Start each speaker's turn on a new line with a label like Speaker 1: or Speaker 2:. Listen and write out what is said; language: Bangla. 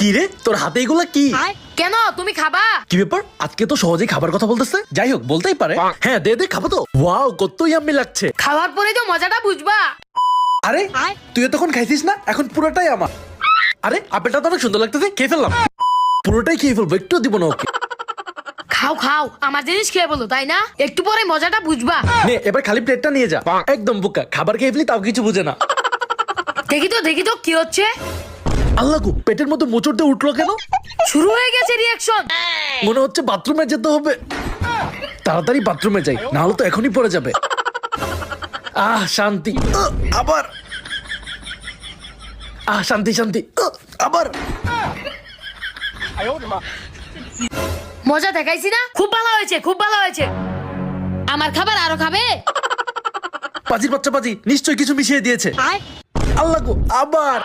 Speaker 1: কি রে তোর হাতে এগুলা কি?
Speaker 2: কেন তুমি খাবা?
Speaker 1: কি ব্যাপার আজকে তো সহজেই খাবার কথা বলতেছে। যাই হোক বলতেই পারে। হ্যাঁ দে দে খাবো তো। ওয়াও কত ইয়াম্মি লাগছে।
Speaker 2: খাওয়ার পরে তো মজাটা বুঝবা।
Speaker 1: আরে তুই তখন খাইছিস না, এখন পুরোটাই আমার। আরে আপেলটা তো অনেক সুন্দর লাগতেছে, খেয়ে ফেললাম। পুরোটাই খেয়ে ফেলবো, একটু দিব না ওকে।
Speaker 2: খাও খাও, আমার জিনিস খেয়ে বলো তাই না, একটু পরে মজাটা বুঝবা।
Speaker 1: নে এবার খালি প্লেটটা নিয়ে যা। একদম বোকা, খাবার খেয়ে ফেলি তাও কিছু বুঝে না।
Speaker 2: দেখি তো কি হচ্ছে।
Speaker 1: আল্লাহ গো, পেটের মধ্যে মোচড় দিয়ে উঠলো কেন?
Speaker 2: শুরু হয়ে গেছে রিয়াকশন।
Speaker 1: মনে হচ্ছে বাথরুমে যেতে হবে। তাড়াতাড়ি বাথরুমে যাই, না হলে তো এখনই পড়ে যাবে। শান্তি। আবার শান্তি শান্তি। আবার
Speaker 2: মজা দেখাইছি না? খুব ভালো হয়েছে, খুব ভালো হয়েছে। আমার খাবার আরো খাবে?
Speaker 1: পাজির বাচ্চা পাজি নিশ্চয়ই কিছু মিশিয়ে দিয়েছে। আল্লাহ গো, আবার